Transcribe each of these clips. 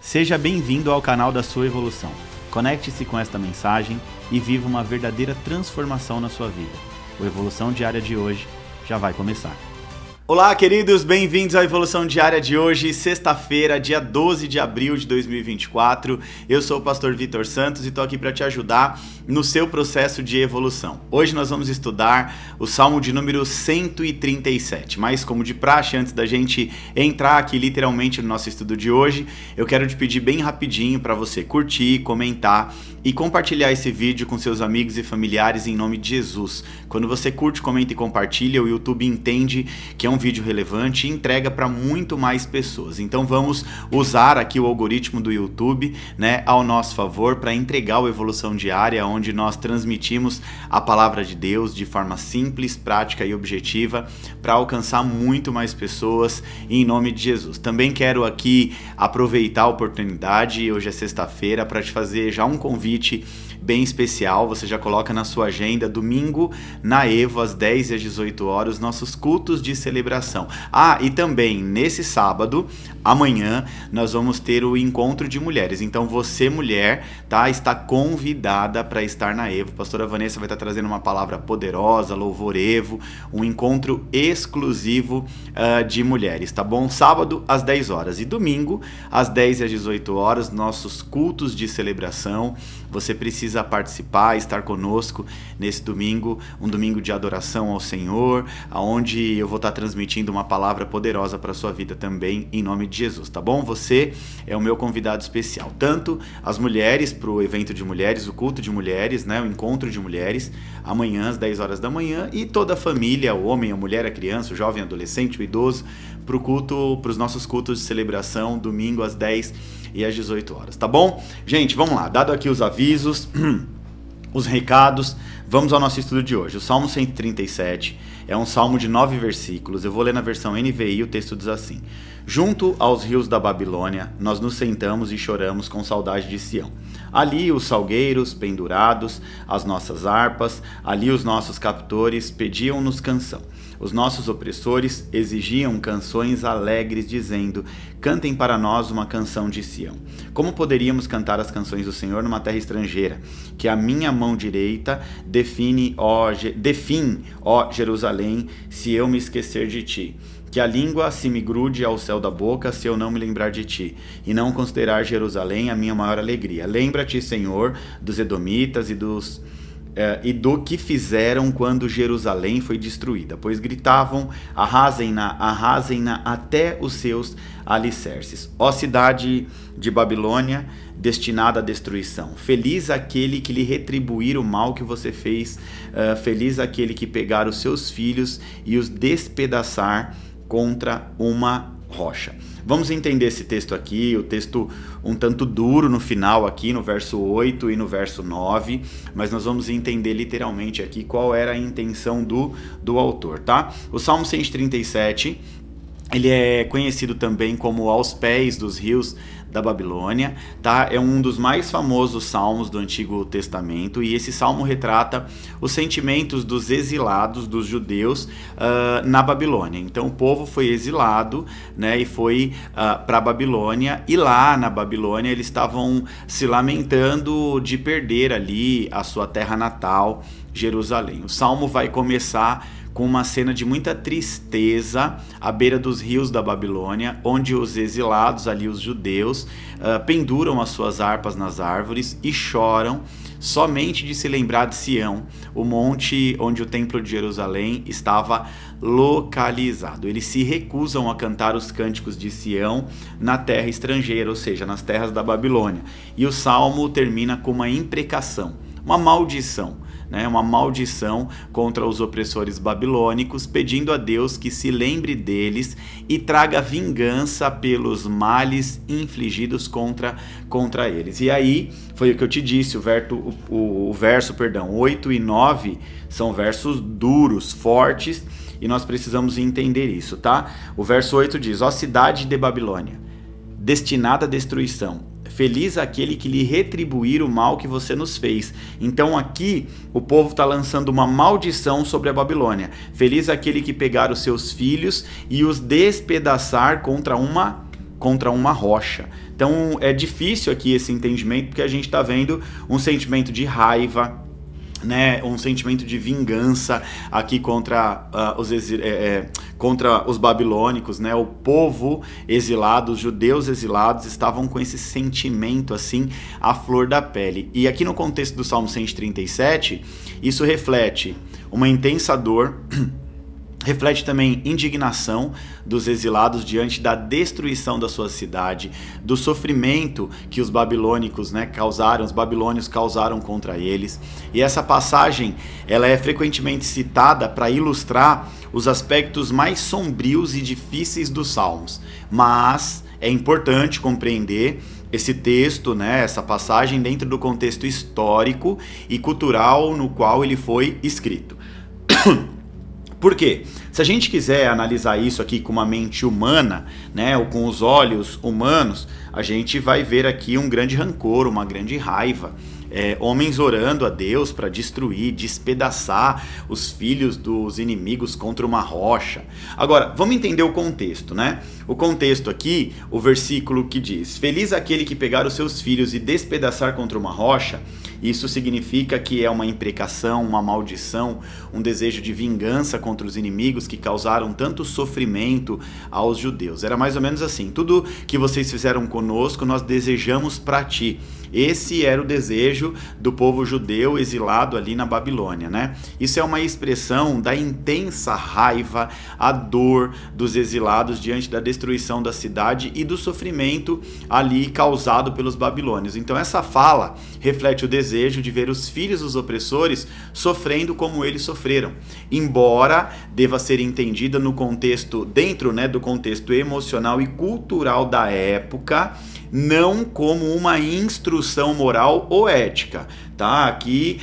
Seja bem-vindo ao canal da sua evolução. Conecte-se com esta mensagem e viva uma verdadeira transformação na sua vida. O Evolução Diária de hoje já vai começar. Olá, queridos, bem-vindos à Evolução Diária de hoje, sexta-feira, dia 12 de abril de 2024. Eu sou o pastor Vitor Santos e estou aqui para te ajudar no seu processo de evolução. Hoje nós vamos estudar o Salmo de número 137, mas como de praxe, antes da gente entrar aqui literalmente no nosso estudo de hoje, eu quero te pedir bem rapidinho para você curtir, comentar e compartilhar esse vídeo com seus amigos e familiares em nome de Jesus. Quando você curte, comenta e compartilha, o YouTube entende que é um vídeo relevante e entrega para muito mais pessoas. Então vamos usar aqui o algoritmo do YouTube, ao nosso favor para entregar o Evolução Diária, onde nós transmitimos a palavra de Deus de forma simples, prática e objetiva para alcançar muito mais pessoas em nome de Jesus. Também quero aqui aproveitar a oportunidade, hoje é sexta-feira, para te fazer já um convite bem especial. Você já coloca na sua agenda, domingo na Evo, às 10 e às 18 horas, nossos cultos de celebração. E também nesse sábado, amanhã, nós vamos ter o encontro de mulheres. Então você, mulher, está convidada para estar na Evo. A pastora Vanessa vai estar trazendo uma palavra poderosa, louvor Evo, um encontro exclusivo de mulheres, tá bom? Sábado às 10 horas e domingo às 10 e às 18 horas, nossos cultos de celebração. Você precisa participar, estar conosco nesse domingo, um domingo de adoração ao Senhor, onde eu vou estar transmitindo uma palavra poderosa para a sua vida também, em nome de Jesus, tá bom? Você é o meu convidado especial, tanto as mulheres para o evento de mulheres, o culto de mulheres, o encontro de mulheres, amanhã às 10 horas da manhã, e toda a família, o homem, a mulher, a criança, o jovem, o adolescente, o idoso, para os nossos cultos de celebração, domingo às 10 e às 18 horas, tá bom? Gente, vamos lá, dado aqui os avisos, os recados, vamos ao nosso estudo de hoje. O Salmo 137 é um salmo de 9 versículos, eu vou ler na versão NVI, o texto diz assim: Junto aos rios da Babilônia, nós nos sentamos e choramos com saudade de Sião. Ali os salgueiros pendurados, as nossas harpas, ali os nossos captores pediam-nos canção. Os nossos opressores exigiam canções alegres, dizendo: cantem para nós uma canção de Sião. Como poderíamos cantar as canções do Senhor numa terra estrangeira? Que a minha mão direita define, ó Jerusalém, se eu me esquecer de ti. Que a língua se me grude ao céu da boca, se eu não me lembrar de ti, e não considerar Jerusalém a minha maior alegria. Lembra-te, Senhor, dos edomitas e do que fizeram quando Jerusalém foi destruída, pois gritavam: arrasem-na até os seus alicerces. Ó cidade de Babilônia, destinada à destruição, feliz aquele que lhe retribuir o mal que você fez, feliz aquele que pegar os seus filhos e os despedaçar contra uma rocha. Vamos entender esse texto aqui, o texto um tanto duro no final aqui, no verso 8 e no verso 9, mas nós vamos entender literalmente aqui qual era a intenção do autor, tá? O Salmo 137, ele é conhecido também como Aos Pés dos Rios da Babilônia, tá? É um dos mais famosos salmos do Antigo Testamento, e esse salmo retrata os sentimentos dos exilados, dos judeus, na Babilônia. Então o povo foi exilado, e foi para a Babilônia, e lá na Babilônia eles estavam se lamentando de perder ali a sua terra natal, Jerusalém. O salmo vai começar com uma cena de muita tristeza à beira dos rios da Babilônia, onde os exilados, ali os judeus, penduram as suas harpas nas árvores e choram somente de se lembrar de Sião, o monte onde o templo de Jerusalém estava localizado. Eles se recusam a cantar os cânticos de Sião na terra estrangeira, ou seja, nas terras da Babilônia. E o salmo termina com uma imprecação, uma maldição, uma maldição contra os opressores babilônicos, pedindo a Deus que se lembre deles e traga vingança pelos males infligidos contra eles. E aí, foi o que eu te disse, o verso 8 e 9 são versos duros, fortes, e nós precisamos entender isso, tá? O verso 8 diz: Ó cidade de Babilônia, destinada à destruição, feliz aquele que lhe retribuir o mal que você nos fez. Então aqui o povo está lançando uma maldição sobre a Babilônia. Feliz aquele que pegar os seus filhos e os despedaçar contra uma contra uma rocha. Então é difícil aqui esse entendimento, porque a gente está vendo um sentimento de raiva, né, um sentimento de vingança aqui contra os babilônicos, né? O povo exilado, os judeus exilados estavam com esse sentimento assim à flor da pele. E aqui no contexto do Salmo 137, isso reflete uma intensa dor, reflete também indignação dos exilados diante da destruição da sua cidade, do sofrimento que os babilônicos, né, os babilônios causaram contra eles. E essa passagem, ela é frequentemente citada para ilustrar os aspectos mais sombrios e difíceis dos Salmos. Mas é importante compreender esse texto, né, essa passagem dentro do contexto histórico e cultural no qual ele foi escrito. Por quê? Se a gente quiser analisar isso aqui com uma mente humana, né, ou com os olhos humanos, a gente vai ver aqui um grande rancor, uma grande raiva. Homens orando a Deus para destruir, despedaçar os filhos dos inimigos contra uma rocha. Agora, vamos entender o contexto, né? O contexto aqui, o versículo que diz: feliz aquele que pegar os seus filhos e despedaçar contra uma rocha. Isso significa que é uma imprecação, uma maldição, um desejo de vingança contra os inimigos que causaram tanto sofrimento aos judeus. Era mais ou menos assim: tudo que vocês fizeram conosco, nós desejamos para ti. Esse era o desejo do povo judeu exilado ali na Babilônia, né? Isso é uma expressão da intensa raiva, a dor dos exilados diante da destruição da cidade e do sofrimento ali causado pelos babilônios. Então essa fala reflete o desejo de ver os filhos dos opressores sofrendo como eles sofreram, embora deva ser entendida no contexto, dentro, né, do contexto emocional e cultural da época, não como uma instrução moral ou ética, tá? Aqui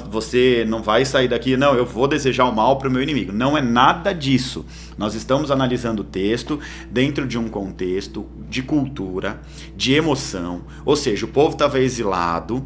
você não vai sair daqui, não, eu vou desejar o mal para o meu inimigo. Não é nada disso. Nós estamos analisando o texto dentro de um contexto de cultura, de emoção, ou seja, o povo estava exilado,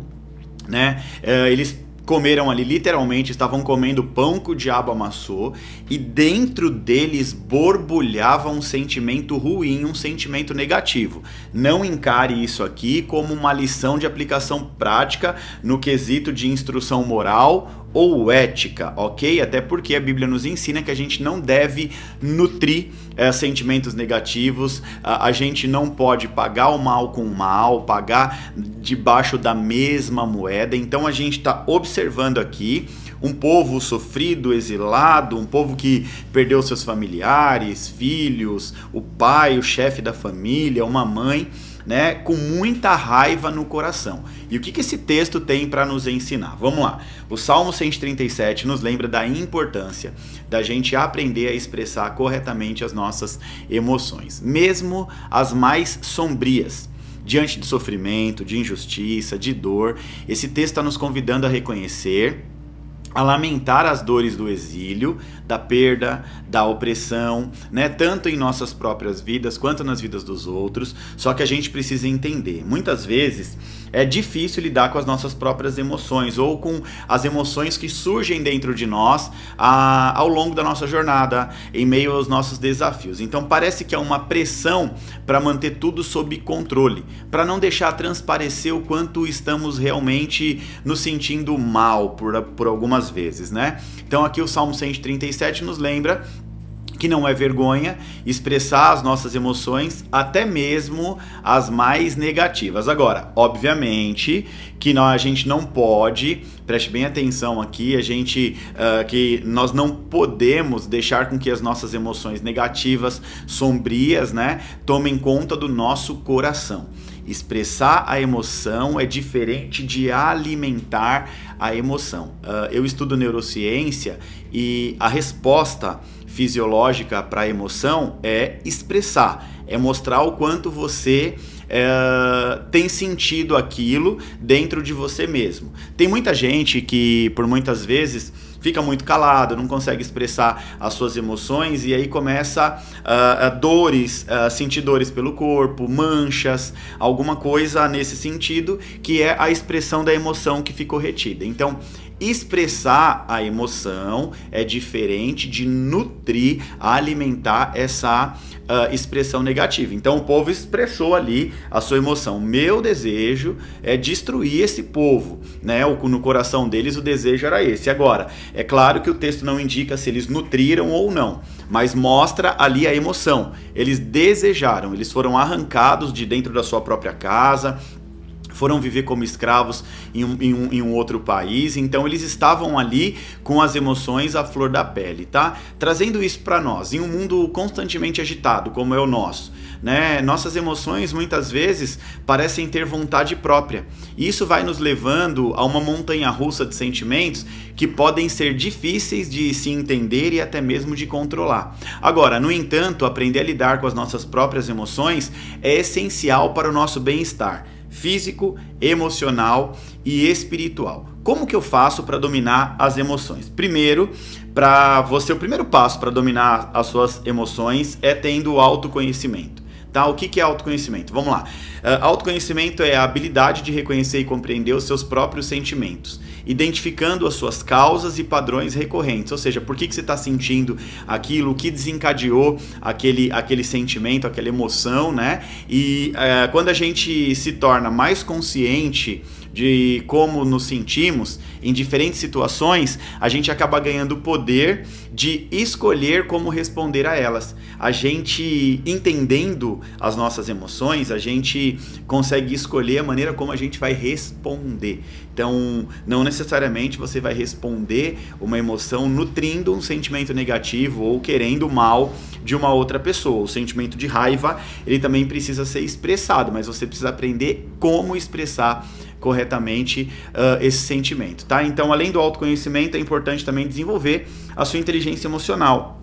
né? Eles comeram ali, literalmente, estavam comendo pão que o diabo amassou, e dentro deles borbulhava um sentimento ruim, um sentimento negativo. Não encare isso aqui como uma lição de aplicação prática no quesito de instrução moral ou ética, ok? Até porque a Bíblia nos ensina que a gente não deve nutrir sentimentos negativos, a gente não pode pagar o mal com o mal, pagar debaixo da mesma moeda. Então a gente está observando aqui um povo sofrido, exilado, um povo que perdeu seus familiares, filhos, o pai, o chefe da família, uma mãe, né, com muita raiva no coração. E o que esse texto tem para nos ensinar? Vamos lá. O Salmo 137 nos lembra da importância da gente aprender a expressar corretamente as nossas emoções, mesmo as mais sombrias. Diante de sofrimento, de injustiça, de dor, esse texto está nos convidando a reconhecer, a lamentar as dores do exílio, da perda, da opressão, né? Tanto em nossas próprias vidas quanto nas vidas dos outros. Só que a gente precisa entender, muitas vezes é difícil lidar com as nossas próprias emoções ou com as emoções que surgem dentro de nós ao longo da nossa jornada, em meio aos nossos desafios. Então parece que é uma pressão para manter tudo sob controle, para não deixar transparecer o quanto estamos realmente nos sentindo mal por algumas vezes, né? Então aqui o Salmo 137 nos lembra que não é vergonha expressar as nossas emoções, até mesmo as mais negativas. Agora, obviamente que a gente não pode, preste bem atenção aqui, que nós não podemos deixar com que as nossas emoções negativas, sombrias, né, tomem conta do nosso coração. Expressar a emoção é diferente de alimentar a emoção. Eu estudo neurociência e a resposta fisiológica para a emoção é expressar, é mostrar o quanto você tem sentido aquilo dentro de você mesmo. Tem muita gente que, por muitas vezes, fica muito calado, não consegue expressar as suas emoções e aí começa sentir dores pelo corpo, manchas, alguma coisa nesse sentido, que é a expressão da emoção que ficou retida. Então, expressar a emoção é diferente de nutrir, alimentar essa expressão negativa. Então o povo expressou ali a sua emoção. Meu desejo é destruir esse povo, né? No coração deles o desejo era esse. Agora, é claro que o texto não indica se eles nutriram ou não, mas mostra ali a emoção. Eles desejaram, eles foram arrancados de dentro da sua própria casa, foram viver como escravos em um outro país, então eles estavam ali com as emoções à flor da pele, tá? Trazendo isso para nós, em um mundo constantemente agitado, como é o nosso, né? Nossas emoções muitas vezes parecem ter vontade própria, e isso vai nos levando a uma montanha-russa de sentimentos que podem ser difíceis de se entender e até mesmo de controlar. Agora, no entanto, aprender a lidar com as nossas próprias emoções é essencial para o nosso bem-estar físico, emocional e espiritual. Como que eu faço para dominar as emoções? Primeiro, o primeiro passo para dominar as suas emoções é tendo autoconhecimento. Tá? O que é autoconhecimento? Vamos lá. Autoconhecimento é a habilidade de reconhecer e compreender os seus próprios sentimentos, identificando as suas causas e padrões recorrentes, ou seja, por que você está sentindo aquilo, o que desencadeou aquele sentimento, aquela emoção, né? E quando a gente se torna mais consciente de como nos sentimos em diferentes situações, a gente acaba ganhando o poder de escolher como responder a elas. A gente, entendendo as nossas emoções, a gente consegue escolher a maneira como a gente vai responder. Então, não necessariamente você vai responder uma emoção nutrindo um sentimento negativo ou querendo o mal de uma outra pessoa. O sentimento de raiva, ele também precisa ser expressado, mas você precisa aprender como expressar corretamente esse sentimento, tá? Então, além do autoconhecimento, é importante também desenvolver a sua inteligência emocional.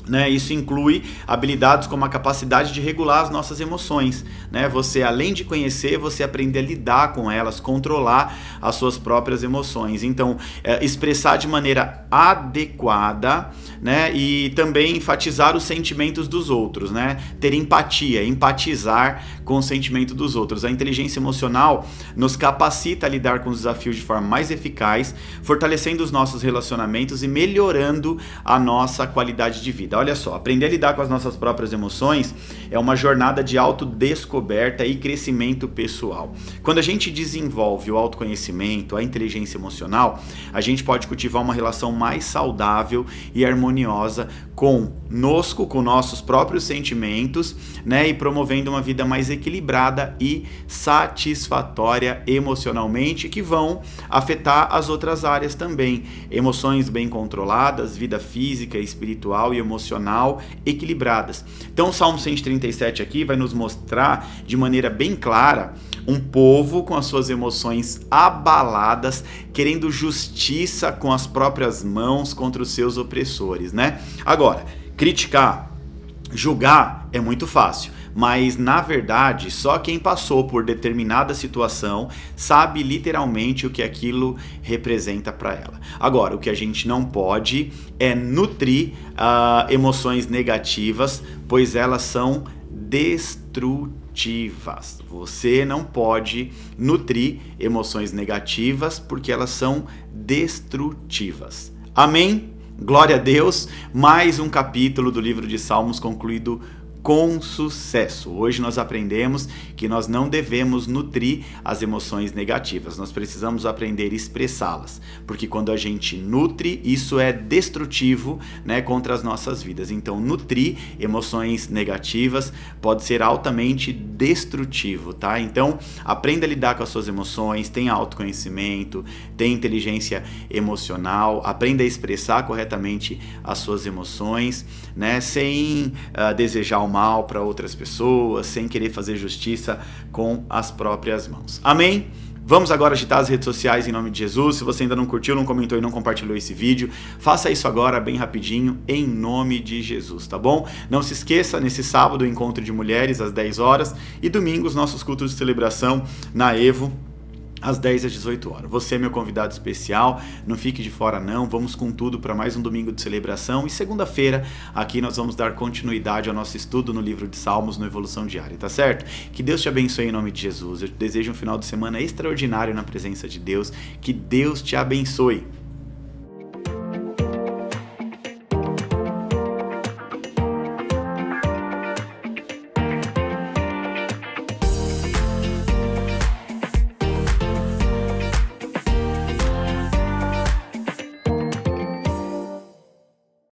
Né? Isso inclui habilidades como a capacidade de regular as nossas emoções, né? Você, além de conhecer, você aprende a lidar com elas, controlar as suas próprias emoções. Então, expressar de maneira adequada, né? E também enfatizar os sentimentos dos outros, né? Ter empatia, empatizar com o sentimento dos outros. A inteligência emocional nos capacita a lidar com os desafios de forma mais eficaz, fortalecendo os nossos relacionamentos e melhorando a nossa qualidade de vida. Olha só, aprender a lidar com as nossas próprias emoções é uma jornada de autodescoberta e crescimento pessoal. Quando a gente desenvolve o autoconhecimento, a inteligência emocional, a gente pode cultivar uma relação mais saudável e harmoniosa conosco, com nossos próprios sentimentos, né? E promovendo uma vida mais equilibrada e satisfatória emocionalmente, que vão afetar as outras áreas também. Emoções bem controladas, vida física, espiritual e emocional equilibradas. Então o Salmo 137 aqui vai nos mostrar de maneira bem clara um povo com as suas emoções abaladas, querendo justiça com as próprias mãos contra os seus opressores, né? Agora, criticar, julgar é muito fácil, mas na verdade só quem passou por determinada situação sabe literalmente o que aquilo representa para ela. Agora, o que a gente não pode é nutrir emoções negativas, pois elas são destrutivas. Você não pode nutrir emoções negativas porque elas são destrutivas. Amém? Glória a Deus. Mais um capítulo do livro de Salmos concluído com sucesso. Hoje nós aprendemos que nós não devemos nutrir as emoções negativas, nós precisamos aprender a expressá-las, porque quando a gente nutre, isso é destrutivo, né, contra as nossas vidas. Então, nutrir emoções negativas pode ser altamente destrutivo, tá? Então, aprenda a lidar com as suas emoções, tenha autoconhecimento, tenha inteligência emocional, aprenda a expressar corretamente as suas emoções, né, sem desejar o mal para outras pessoas, sem querer fazer justiça com as próprias mãos. Amém? Vamos agora agitar as redes sociais em nome de Jesus. Se você ainda não curtiu, não comentou e não compartilhou esse vídeo, faça isso agora bem rapidinho em nome de Jesus, tá bom? Não se esqueça, nesse sábado, o encontro de mulheres às 10 horas e domingo os nossos cultos de celebração na Evo, às 10 às 18 horas. Você é meu convidado especial, não fique de fora não, vamos com tudo para mais um domingo de celebração e segunda-feira aqui nós vamos dar continuidade ao nosso estudo no livro de Salmos no Evolução Diária, tá certo? Que Deus te abençoe em nome de Jesus, eu te desejo um final de semana extraordinário na presença de Deus, que Deus te abençoe.